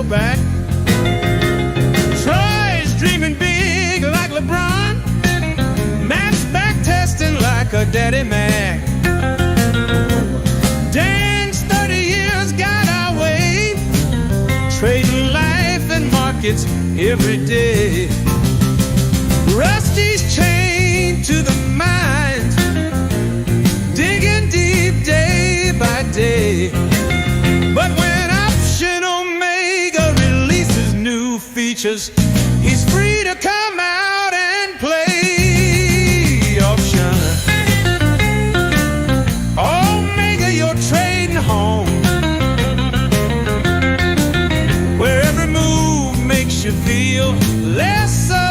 pullback. Troy's dreaming big like LeBron. Matt's back testing like a daddy Mac. Dan's 30 years got our way, trading life and markets every day. Rusty's chained to the mines, digging deep day by day. But when Option Omega releases new features, he's free to come out and play. Option Omega, you're trading home, where every move makes you feel less alone.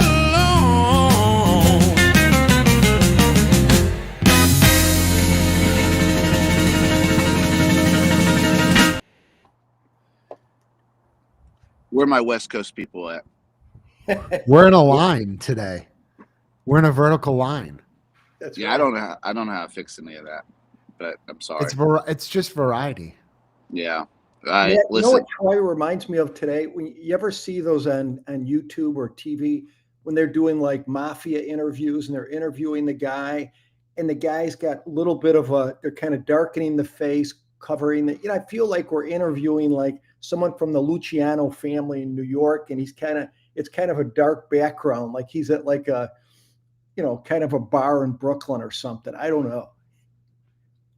Where are my West Coast people at? We're in a line today. We're in a vertical line. That's right. I don't know how to fix any of that, but I'm sorry. It's just variety. Yeah. You know what Troy reminds me of today? When you ever see those on YouTube or TV when they're doing like mafia interviews and they're interviewing the guy, and the guy's got a little bit of they're kind of darkening the face, covering the. I feel like we're interviewing like someone from the Luciano family in New York, and it's kind of a dark background, like he's at like a, kind of a bar in Brooklyn or something. I don't know.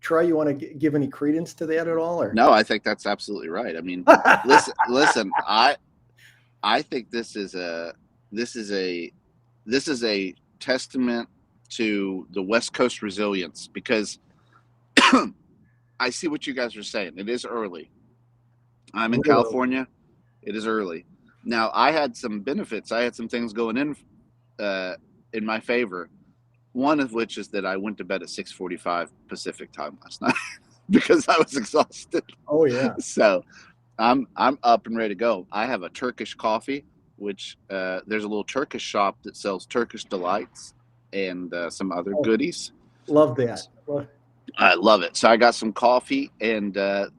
Troy, you want to give any credence to that at all? Or no, I think that's absolutely right. I mean, listen. I think this is a testament to the West Coast resilience, because I see what you guys are saying. It is early. I'm in California. It is early. Now, I had some benefits. I had some things going in my favor. One of which is that I went to bed at 6:45 Pacific time last night because I was exhausted. Oh yeah. So I'm up and ready to go. I have a Turkish coffee, which there's a little Turkish shop that sells Turkish delights and some other goodies. Love that. I love it. So I got some coffee, and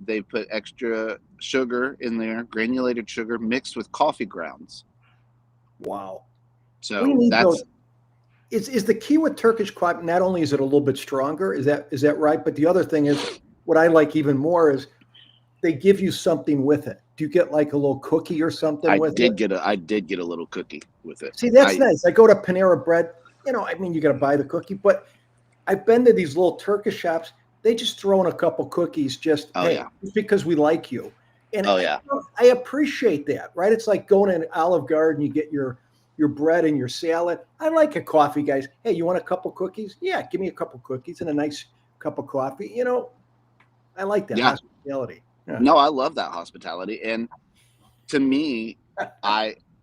they put extra sugar in there, granulated sugar mixed with coffee grounds. Wow. So that's is the key with Turkish coffee. Not only is it a little bit stronger, is that right? But the other thing is, what I like even more is they give you something with it. Do you get like a little cookie or something with it? I did get a little cookie with it. See, that's nice. I go to Panera Bread. You got to buy the cookie, but I've been to these little Turkish shops. They just throw in a couple cookies just because we like you. And I appreciate that, right? It's like going in Olive Garden, you get your bread and your salad. I like a coffee, guys. Hey, you want a couple cookies? Yeah, give me a couple cookies and a nice cup of coffee. I like that hospitality. Yeah. No, I love that hospitality. And to me,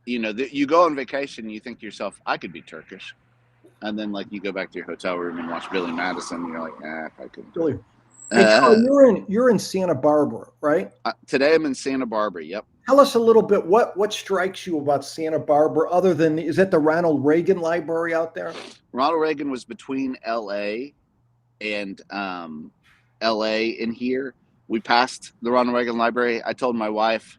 you go on vacation, you think to yourself, I could be Turkish. And then, like, you go back to your hotel room and watch Billy Madison, and you're like, I couldn't. Billy. Hey, Carl, you're in Santa Barbara, right? Today I'm in Santa Barbara. Yep. Tell us a little bit what strikes you about Santa Barbara, other than is that the Ronald Reagan Library out there? Ronald Reagan was between L.A. and L.A. in here. We passed the Ronald Reagan Library. I told my wife,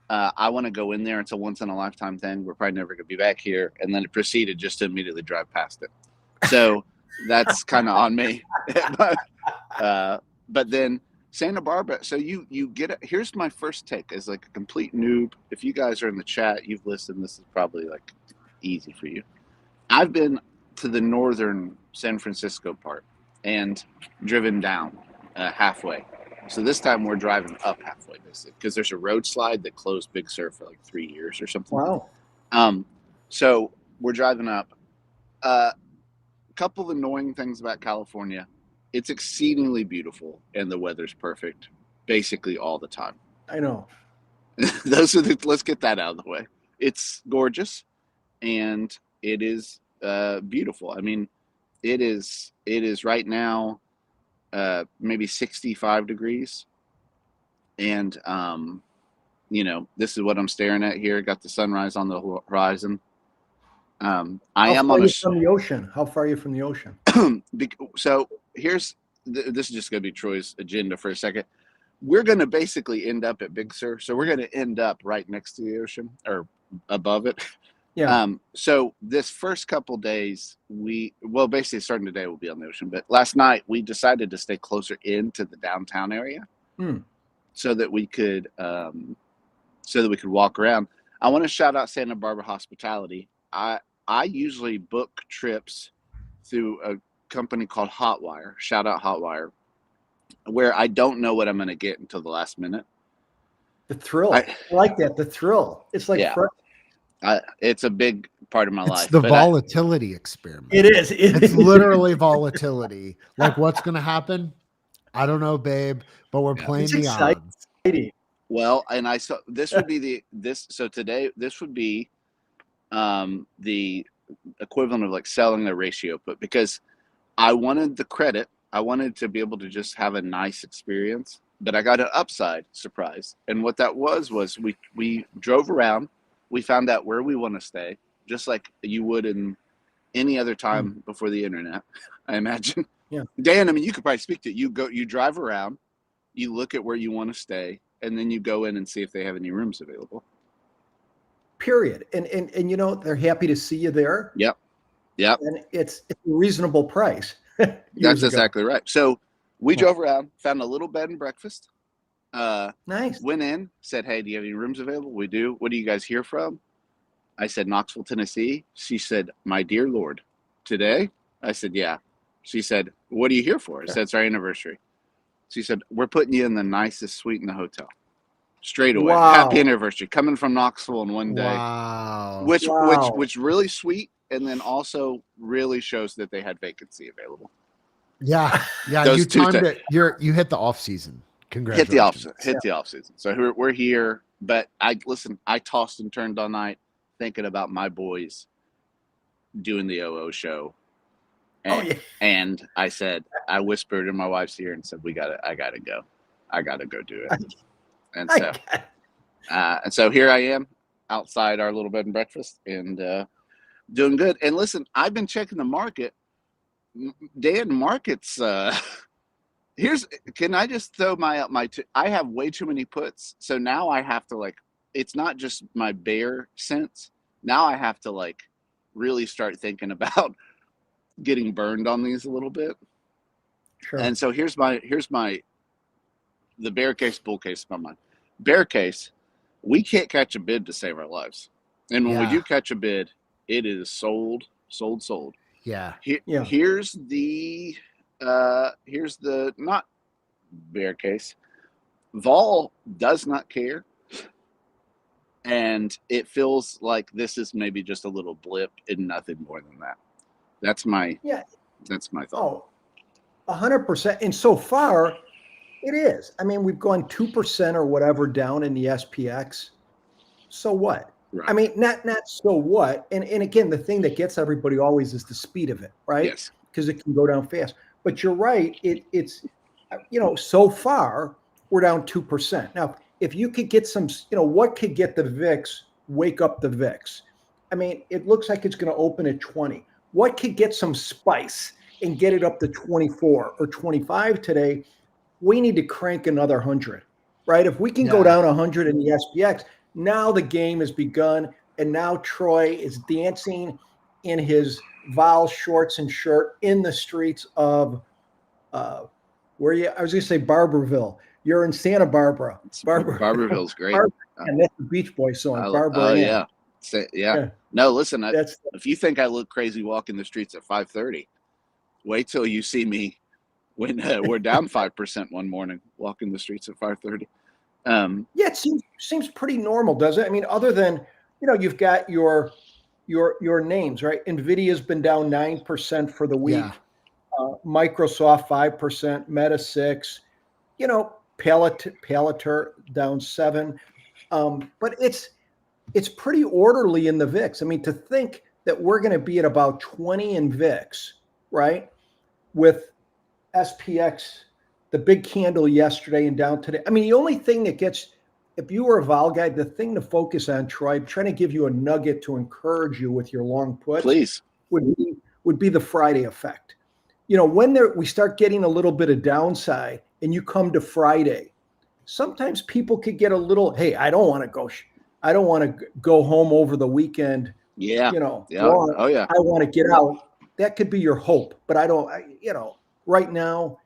I want to go in there. It's a once in a lifetime thing. We're probably never going to be back here. And then it proceeded just to immediately drive past it. So that's kind of on me. But then Santa Barbara. So you get it. Here's my first take as like a complete noob. If you guys are in the chat, you've listened. This is probably like easy for you. I've been to the northern San Francisco part and driven down halfway. So this time we're driving up halfway, basically, because there's a road slide that closed Big Sur for like 3 years or something. Wow. So we're driving up. A couple of annoying things about California. It's exceedingly beautiful and the weather's perfect basically all the time. I know. Let's get that out of the way. It's gorgeous and it is beautiful. I mean, it is right now maybe 65 degrees. And this is what I'm staring at here. Got the sunrise on the horizon. I am on from the ocean. How far are you from the ocean? So this is just going to be Troy's agenda for a second. we're going to basically end up at Big Sur. So we're going to end up right next to the ocean or above it. Yeah. So this first couple days, basically starting today we'll be on the ocean, but last night we decided to stay closer into the downtown area so that we could walk around. I want to shout out Santa Barbara Hospitality. I usually book trips through a company called Hotwire. Shout out Hotwire, where I don't know what I'm going to get until the last minute. The thrill. I like that. The thrill. It's like it's a big part of my life. It's the volatility experiment. It is. It's literally volatility. Like, what's going to happen? I don't know, babe, but we're playing the odds. Well, and I saw this would be so today, this would be the equivalent of like selling a ratio put, because I wanted the credit. I wanted to be able to just have a nice experience, but I got an upside surprise. And what that was we drove around. We found out where we want to stay, just like you would in any other time before the internet, I imagine. Yeah. Dan, I mean, you could probably speak to it. You drive around, you look at where you want to stay, and then you go in and see if they have any rooms available. Period. And you know, they're happy to see you there. Yep. And it's a reasonable price. That's exactly right. So we drove around, found a little bed and breakfast. Nice. Went in, said, "Hey, do you have any rooms available?" We do. "What are you guys here from?" I said, "Knoxville, Tennessee." She said, "My dear Lord, today?" I said, "Yeah." She said, "What are you here for?" I said, "It's our anniversary." She said, "We're putting you in the nicest suite in the hotel." Straight away. Wow. Happy anniversary. Coming from Knoxville in one day. Wow. Which really sweet, and then also really shows that they had vacancy available. Yeah. You timed it. You hit the off season. Congratulations. Hit the off season. So we're here, but I tossed and turned all night thinking about my boys doing the OO show. And I said, I whispered in my wife's ear and said, I gotta go do it. And so here I am outside our little bed and breakfast and doing good. And listen, I've been checking the market. Dan, markets, can I just throw I have way too many puts. So now I have to it's not just my bear sense. Now I have to really start thinking about getting burned on these a little bit. Sure. And so here's the bear case, bull case in my mind. Bear case, we can't catch a bid to save our lives. And when we do catch a bid, it is sold. Yeah. Here's the not bear case. Vol does not care. And it feels like this is maybe just a little blip and nothing more than that. That's my thought. Oh, 100%. And so far, it is. I mean, we've gone 2% or whatever down in the SPX. So what? Right. I mean, not so what. And again, the thing that gets everybody always is the speed of it, right? Yes. Because it can go down fast. But you're right. It's so far we're down 2%. Now, if you could get some, what could get the VIX, wake up the VIX? I mean, it looks like it's going to open at 20. What could get some spice and get it up to 24 or 25 today? We need to crank another 100, right? If we can go down 100 in the SPX, now the game has begun. And now Troy is dancing in his Vol shorts and shirt in the streets of I was going to say Barberville. You're in Santa Barbara. Barberville's great. And that's the Beach Boys song. Barbara. Oh, yeah. No, listen, if you think I look crazy walking the streets at 5:30, wait till you see me when we're down 5% one morning walking the streets at 5:30. It seems pretty normal, does it? I mean, other than, you've got your names, right? NVIDIA's been down 9% for the week. Yeah. Microsoft 5%, Meta 6%, Palantir down 7%. But it's pretty orderly in the VIX. I mean, to think that we're going to be at about 20 in VIX, right? With SPX, the big candle yesterday and down today. I mean, the only thing that gets, if you were a vol guy, the thing to focus on, Troy, I'm trying to give you a nugget to encourage you with your long puts. Please. Would be the Friday effect. When we start getting a little bit of downside and you come to Friday sometimes people could get a little, hey, I don't want to go home over the weekend. Yeah. You know, Yeah. or Oh yeah. I want to get out. That could be your hope, but I don't. Right now,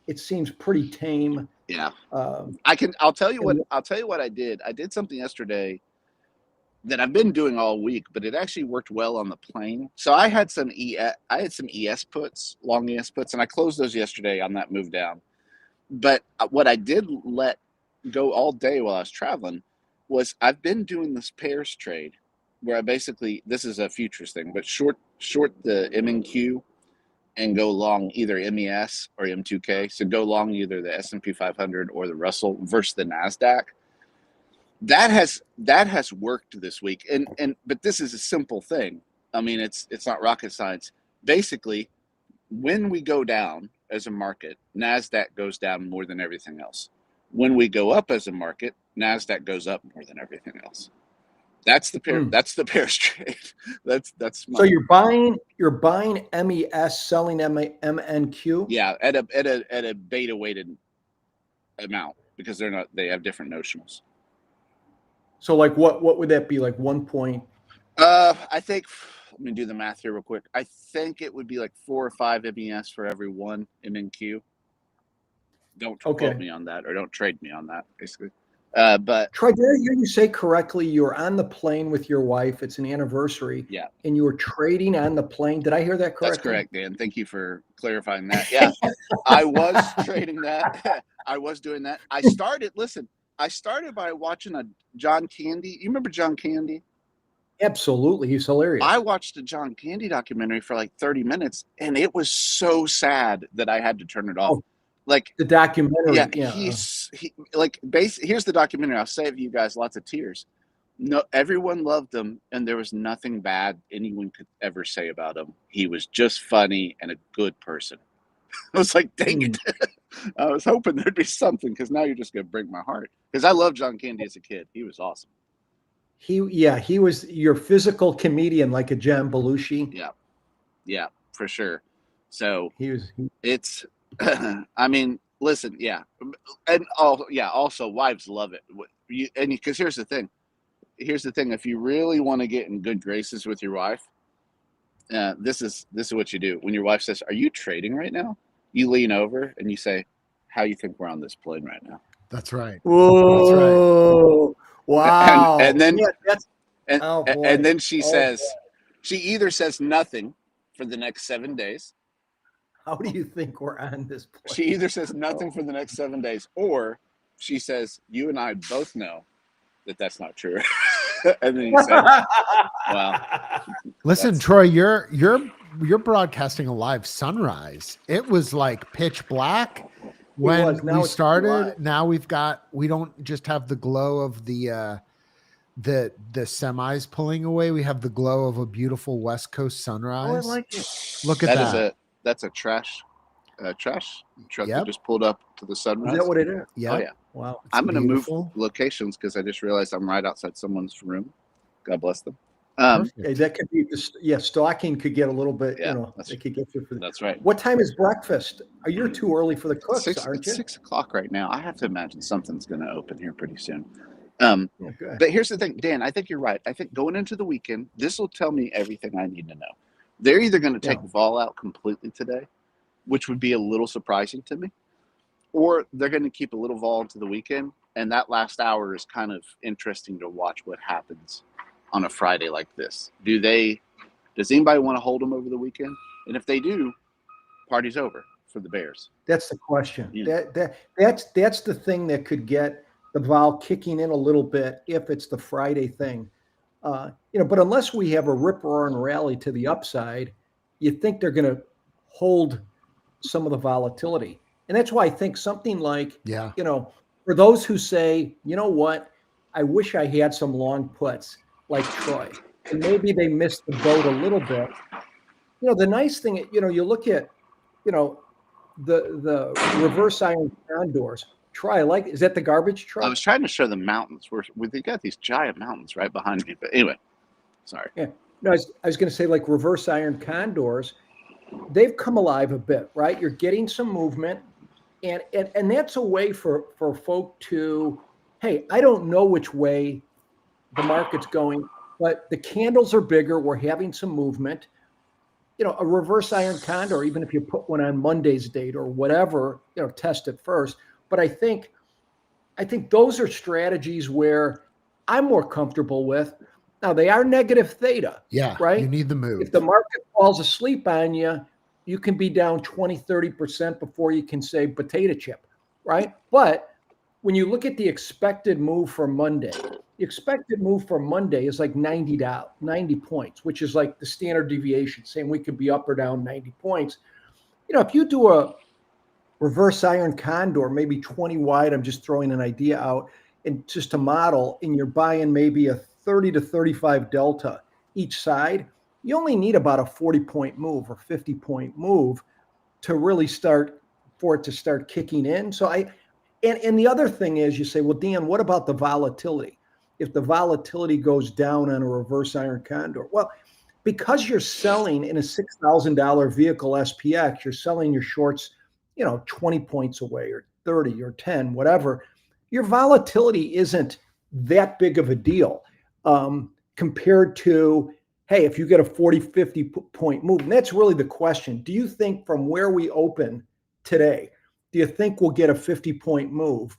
it seems pretty tame. Yeah. Um, I'll tell you what I did. I did something yesterday that I've been doing all week, but it actually worked well on the plane. So I had some ES puts, long ES puts, and I closed those yesterday on that move down. But what I did let go all day while I was traveling was I've been doing this pairs trade where I basically, this is a futures thing, but short the MNQ and go long either MES or M2K. So go long either the S&P 500 or the Russell versus the NASDAQ. That has worked this week. But this is a simple thing. I mean, it's not rocket science. Basically, when we go down as a market, NASDAQ goes down more than everything else. When we go up as a market, NASDAQ goes up more than everything else. That's the pair. That's the pairs trade. That's so you're buying MES, selling MNQ. Yeah, at a beta weighted amount because they have different notionals. So like what would that be, like 1 point? I think, let me do the math here real quick. I think it would be like 4 or 5 MES for every 1 MNQ. Don't quote me on that, or don't trade me on that, basically. But Troy, did I hear you say correctly? You were on the plane with your wife. It's an anniversary. Yeah. And you were trading on the plane. Did I hear that correctly? That's correct, Dan. Thank you for clarifying that. Yeah, I was trading that. I was doing that. I started by watching a John Candy. You remember John Candy? Absolutely. He's hilarious. I watched a John Candy documentary for like 30 minutes, and it was so sad that I had to turn it off. Like the documentary. Yeah. Here's the documentary. I'll save you guys lots of tears. No, everyone loved him, and there was nothing bad anyone could ever say about him. He was just funny and a good person. I was like, dang it. I was hoping there'd be something, because now you're just going to break my heart. Because I loved John Candy as a kid. He was awesome. He was your physical comedian, like a John Belushi. Yeah, for sure. So it's, I mean, listen, yeah. And also wives love it. Because here's the thing. If you really want to get in good graces with your wife, this is what you do. When your wife says, "Are you trading right now?" You lean over and you say, "How you think we're on this plane right now?" That's right. Whoa. That's right. Wow. And then and then she says, she either says nothing for the next 7 days. How do you think we're on this plane? She either says nothing for the next 7 days, or she says, "You and I both know that that's not true." And then you say, "Wow." Listen, Troy, you're broadcasting a live sunrise. It was like pitch black when we started. Now we don't just have the glow of the semis pulling away. We have the glow of a beautiful West Coast sunrise. Oh, I like it. Look at that. That's a trash truck that just pulled up to the sunrise. Is that what it is? Yeah. Oh yeah. Wow. I'm going to move locations because I just realized I'm right outside someone's room. God bless them. That could be, stalking could get a little bit, they could get you for that. That's right. What time is breakfast? Are you too early for the cooks, aren't you? It's 6 o'clock right now. I have to imagine something's going to open here pretty soon. But here's the thing, Dan, I think you're right. I think going into the weekend, this will tell me everything I need to know. They're either going to take vol out completely today, which would be a little surprising to me, or they're going to keep a little vol into the weekend. And that last hour is kind of interesting to watch what happens on a Friday like this. Does anybody want to hold them over the weekend? And if they do, party's over for the Bears. That's the question. Yeah. That's the thing that could get the vol kicking in a little bit if it's the Friday thing. But unless we have a rip-roaring rally to the upside, you think they're going to hold some of the volatility. And that's why I think something like, for those who say, you know what, I wish I had some long puts like Troy, and maybe they missed the boat a little bit. The nice thing, you look at, the reverse Iron Condors. Troy, is that the garbage truck? I was trying to show the mountains. They got these giant mountains right behind me. But anyway, sorry. Yeah. No, I was going to say, like reverse Iron Condors, they've come alive a bit, right? You're getting some movement. And that's a way for folk to, hey, I don't know which way the market's going, but the candles are bigger. We're having some movement. A reverse iron condor, even if you put one on Monday's date or whatever, test it first. But I think those are strategies where I'm more comfortable with. Now, they are negative theta. Yeah, right? You need the move. If the market falls asleep on you, you can be down 20, 30% before you can say potato chip, right? But when you look at the expected move for Monday, the expected move for Monday is like 90 points, which is like the standard deviation, saying we could be up or down 90 points. If you do a reverse iron condor, maybe 20 wide, I'm just throwing an idea out, and just a model, and you're buying maybe a 30 to 35 delta each side, you only need about a 40-point move or 50-point move to really start kicking in. So and the other thing is, you say, well, Dan, what about the volatility? If the volatility goes down on a reverse iron condor, well, because you're selling in a $6,000 vehicle SPX, you're selling your shorts, 20 points away or 30 or 10, whatever. Your volatility isn't that big of a deal compared to, hey, if you get a 40, 50 point move. And that's really the question. Do you think from where we open today, do you think we'll get a 50-point move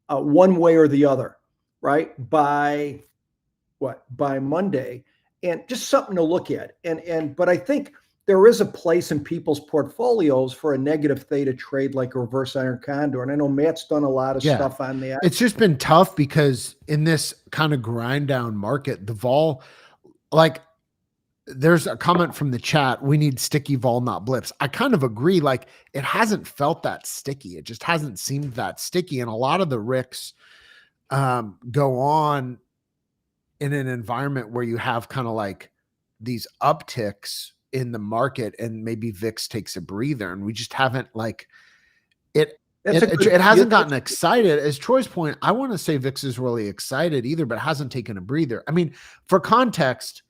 one way or the other, right? By Monday? And just something to look at. But I think there is a place in people's portfolios for a negative theta trade like a reverse iron condor. And I know Matt's done a lot of stuff on that. It's just been tough because in this kind of grind down market, the vol, like, there's a comment from the chat. We need sticky vol, not blips. I kind of agree. Like, it hasn't felt that sticky. It just hasn't seemed that sticky. And a lot of the RICs go on in an environment where you have kind of like these upticks in the market, and maybe VIX takes a breather, and we just haven't it hasn't gotten excited. As Troy's point, I want to say VIX is really excited either, but it hasn't taken a breather. I mean, for context,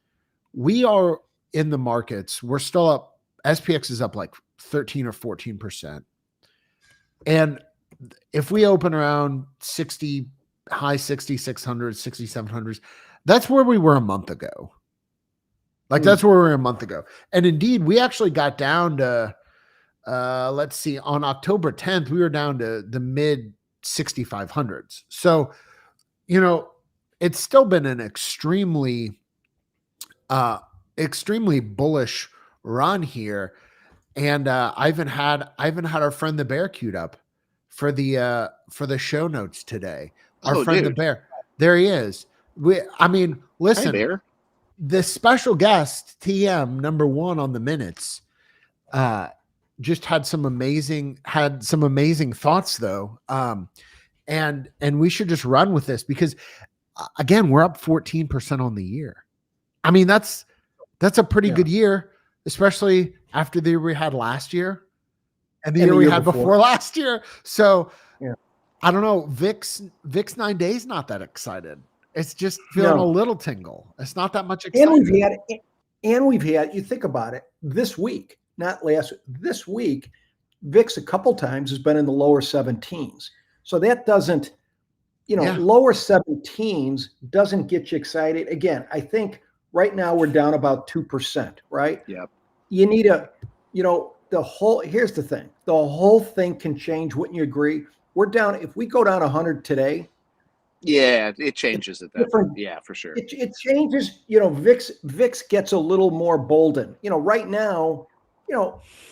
we are in the markets. We're still up. SPX is up like 13 or 14%. And if we open around 60, high 6,600, 6,700s, that's where we were a month ago. That's where we were a month ago. And indeed, we actually got down to, let's see, on October 10th, we were down to the mid 6,500s. So, it's still been an extremely bullish run here. And I even had our friend the Bear queued up for the show notes today. Our friend the Bear. There he is. Listen, Hi, Bear. The special guest TM number 1 on the minutes just had some amazing thoughts though. And we should just run with this because again, we're up 14% on the year. I mean, that's a pretty good year, especially after the year we had last year and the year we had before last year. So I don't know. VIX 9 days, not that excited. It's just feeling a little tingle. It's not that much excitement. And we've had, you think about it, this week, not last, this week, VIX a couple times has been in the lower 17s. So that doesn't, lower 17s doesn't get you excited. Again, I think right now we're down about 2%, right? Yep. You need here's the thing. The whole thing can change. Wouldn't you agree? We're down, if we go down 100 today. Yeah, it changes at that point. Yeah, for sure. It changes, VIX gets a little more bolden. Right now,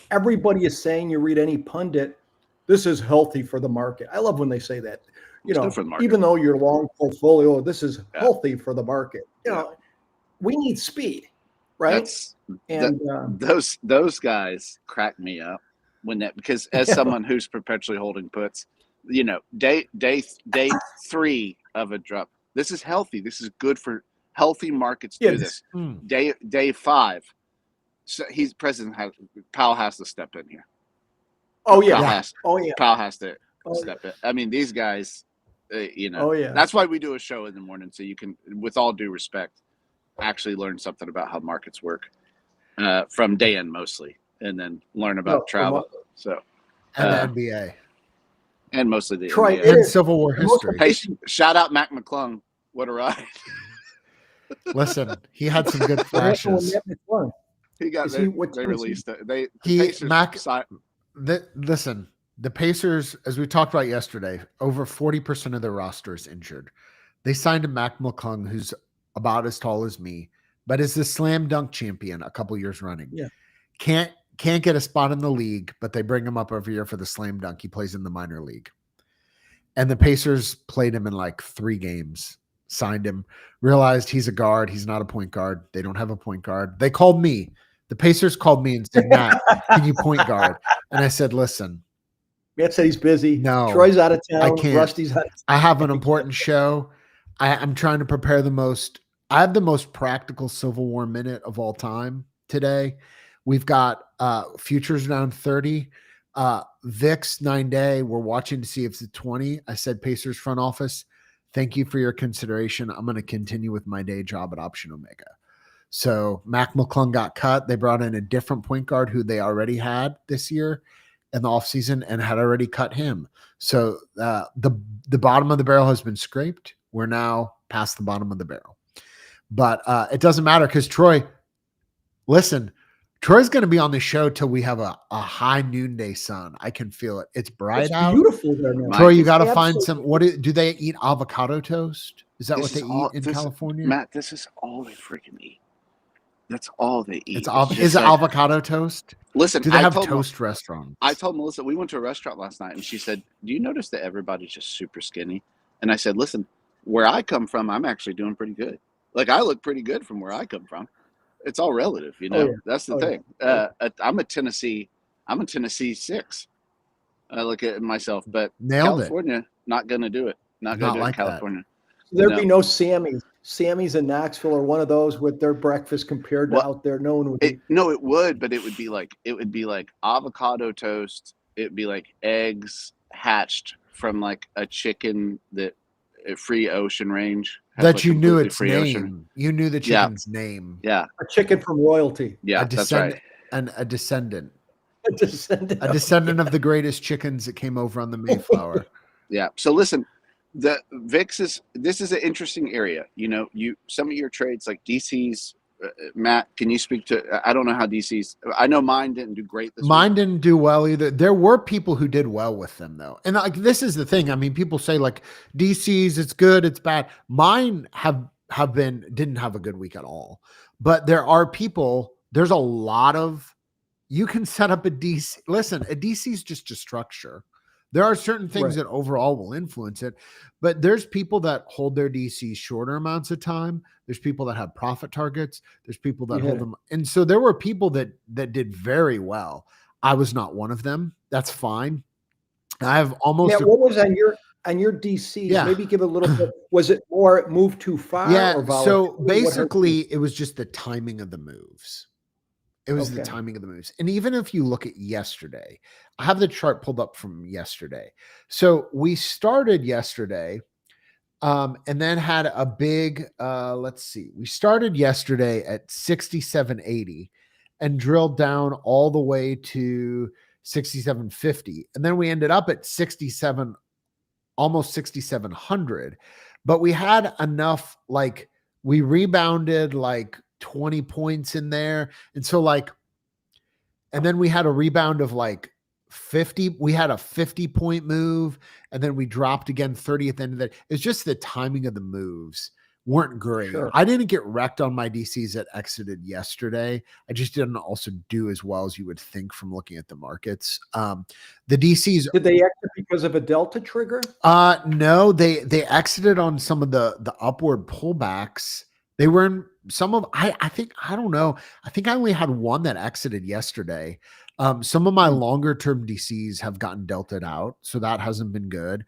everybody is saying, you read any pundit, this is healthy for the market. I love when they say that. Even though your long portfolio, this is healthy for the market. We need speed, right? Those guys crack me up because as someone who's perpetually holding puts, day 3 of a drop, this is healthy. This is good for healthy markets. Do this. Day 5. So Powell has to step in here. Oh yeah. Powell has to step in. I mean, these guys, that's why we do a show in the morning. So you can, with all due respect, actually learn something about how markets work from day in mostly, and then learn about travel. So and the NBA. And mostly the Troy, NBA. and Civil War history. Hey, shout out Mac McClung. What a ride. Listen, he had some good flashes. He got they released it. Listen, the Pacers, as we talked about yesterday, over 40% of their roster is injured. They signed a Mac McClung who's about as tall as me, but is the slam dunk champion a couple years running. Yeah. Can't get a spot in the league, but they bring him up every year for the slam dunk. He plays in the minor league. And the Pacers played him in like 3 games, signed him, realized he's a guard. He's not a point guard. They don't have a point guard. They called me. The Pacers called me and said, Matt, can you point guard? And I said, listen. Matt said he's busy. No. Troy's out of town. I can't. Rusty's out of town. I have an important show. I'm trying to prepare I have the most practical Civil War minute of all time today. We've got futures down 30. VIX 9-day. We're watching to see if it's a 20. I said, Pacers front office, thank you for your consideration. I'm going to continue with my day job at Option Omega. So Mac McClung got cut. They brought in a different point guard who they already had this year in the offseason and had already cut him. So the bottom of the barrel has been scraped. We're now past the bottom of the barrel. But it doesn't matter because Troy's going to be on the show till we have a high noonday sun. I can feel it. It's bright out. Beautiful there now. Troy, you got to find some. Do they eat avocado toast? Is that what they eat in California? Matt, this is all they freaking eat. That's all they eat. Is it avocado toast? Listen, do they have toast restaurants? I told Melissa, we went to a restaurant last night and she said, do you notice that everybody's just super skinny? And I said, listen, where I come from, I'm actually doing pretty good. Like I look pretty good from where I come from. It's all relative, you know. Oh, yeah. That's the thing. I'm a Tennessee 6. I look at myself, but California, not going to do it. Not going to do it in California. There'd be no Sammy's. Sammy's in Knoxville are one of those with their breakfast compared to out there. No one would eat. No, it would, but it would be like avocado toast. It'd be like eggs hatched from like a chicken that free ocean range. That you knew its name. Ocean. You knew the chicken's name. Yeah. A chicken from royalty. Yeah, that's right. And a descendant. A descendant of the greatest chickens that came over on the Mayflower. Yeah. So listen, the VIX this is an interesting area. You know, some of your trades like DC's. Matt, can you speak to? I don't know how DC's. I know mine didn't do great this Mine week. didn't do well either. There were people who did well with them though, and like this is the thing. I mean, people say like DC's, it's good, it's bad. Mine didn't have a good week at all. But there are people. There's a lot of. You can set up a DC. Listen, a DC is just a structure. There are certain things that overall will influence it, but there's people that hold their DCs shorter amounts of time. There's people that have profit targets. There's people that hold them. And so there were people that did very well. I was not one of them. That's fine. I have almost. Yeah, what was on your DC? Yeah. Maybe give a little bit. Was it more moved too far? Yeah. Or so basically it was just the timing of the moves. It was the timing of the moves. And even if you look at yesterday, I have the chart pulled up from yesterday. So we started yesterday and then had a big, let's see, we started yesterday at 67.80 and drilled down all the way to 67.50. And then we ended up at 67, almost 6,700. But we had enough, like we rebounded like 20 points in there. And so and then we had a rebound of like 50. We had a 50-point move and then we dropped again 30 at the end of that. It's just the timing of the moves weren't great. Sure. I didn't get wrecked on my DCs that exited yesterday. I just didn't also do as well as you would think from looking at the markets. The DCs. Did they exit because of a Delta trigger? No, they exited on some of the upward pullbacks. They were in some of, I think, I don't know. I think I only had one that exited yesterday. Some of my longer term DCs have gotten delta'd out. So that hasn't been good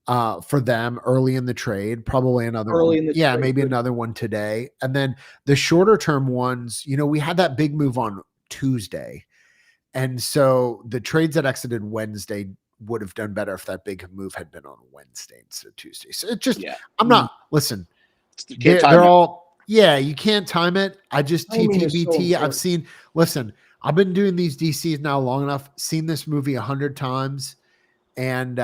for them early in the trade. Probably another one. Yeah, maybe another one today. And then the shorter term ones, we had that big move on Tuesday. And so the trades that exited Wednesday would have done better if that big move had been on Wednesday instead of Tuesday. So it just, I'm not, listen, they're all, you can't time it. I just TTBT. I've seen, listen, I've been doing these DCs now long enough, seen this movie 100 times. and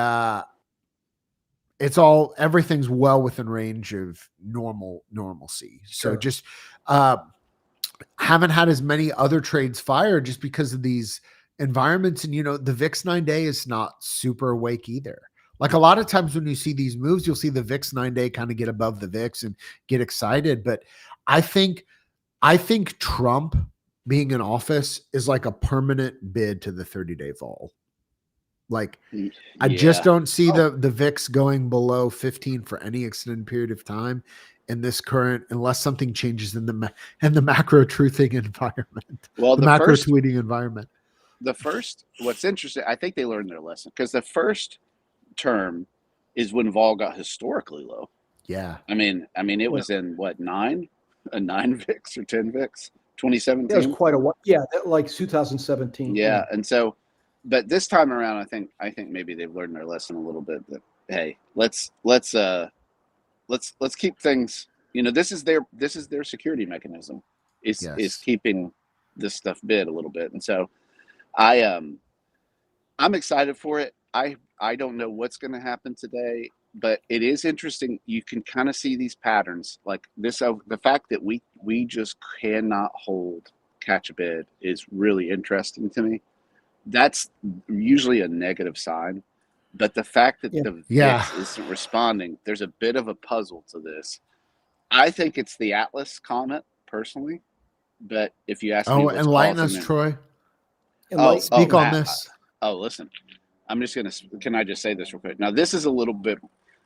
everything's well within range of normalcy. So just haven't had as many other trades fire just because of these environments. And the VIX 9-day is not super awake either. Like a lot of times when you see these moves, you'll see the VIX 9-day kind of get above the VIX and get excited. But I think Trump being in office is like a permanent bid to the 30-day vol. Like I just don't see the VIX going below 15 for any extended period of time in this current, unless something changes in the macro truthing environment. Well, the macro tweeting environment. What's interesting, I think they learned their lesson, because the first term is when vol got historically low. Yeah. I mean, it was in what, 9 VIX or 10 VIX, 2017. That was quite a while. Yeah, like 2017. Yeah, and so, but this time around, I think maybe they've learned their lesson a little bit. That hey, let's keep things. This is their security mechanism. Is keeping this stuff bid a little bit, and so I'm excited for it. I don't know what's going to happen today, but it is interesting. You can kind of see these patterns like this. The fact that we just cannot catch a bid is really interesting to me. That's usually a negative sign, but the fact that the VIX isn't responding, there's a bit of a puzzle to this. I think it's the Atlas Comet personally, but if you ask me, enlighten us, Troy. Speak on this. Listen, can I just say this real quick? Now, this is a little bit,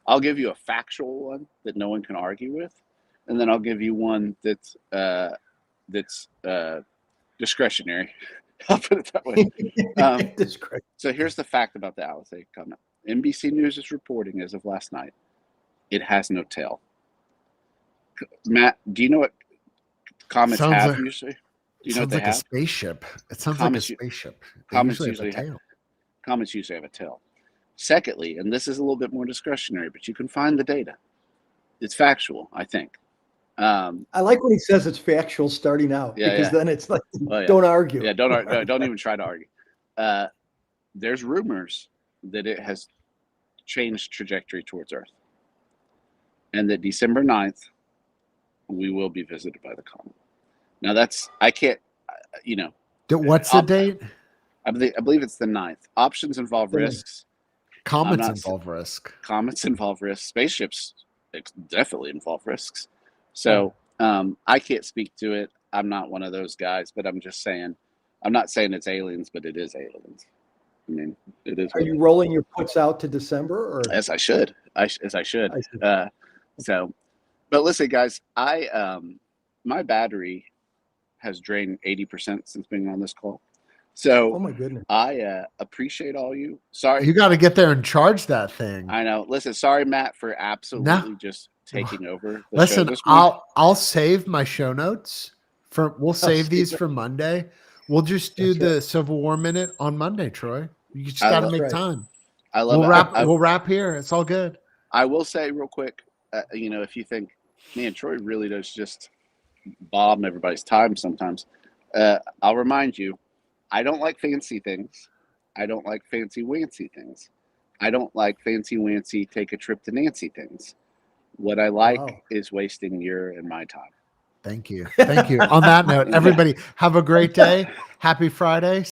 I'll give you a factual one that no one can argue with, and then I'll give you one that's discretionary. I'll put it that way. So here's the fact about the Atlas Comet. NBC News is reporting as of last night, it has no tail. Matt, do you know what comets have usually? Do you know what they have? A spaceship. It sounds like a spaceship. Comets usually have a tail. Secondly, and this is a little bit more discretionary, but you can find the data. It's factual, I think. I like when he says it's factual starting out, because then it's like, don't argue. Yeah, don't even try to argue. There's rumors that it has changed trajectory towards Earth, and that December 9th, we will be visited by the comet. Now what's the date? I believe it's the 9th. Options involve risks. Comets involve risk. Comets involve risks. Spaceships definitely involve risks. So I can't speak to it. I'm not one of those guys, but I'm just saying, I'm not saying it's aliens, but it is aliens. I mean, it is. Are you rolling your puts out to December? Or? As I should. But listen, guys, my battery has drained 80% since being on this call. So, oh my goodness, I appreciate all you. Sorry, you got to get there and charge that thing. I know. Listen, sorry, Matt, for absolutely just taking over. Listen, I'll save my show notes we'll save these for Monday. We'll just do the Civil War minute on Monday, Troy. You just got to make time. I love We'll wrap here. It's all good. I will say real quick, if you think, man, Troy really does just bomb everybody's time sometimes. I'll remind you, I don't like fancy things. I don't like fancy wancy things. I don't like fancy wancy take a trip to Nancy things. What I like is wasting your and my time. Thank you. On that note, everybody have a great day. Happy Friday.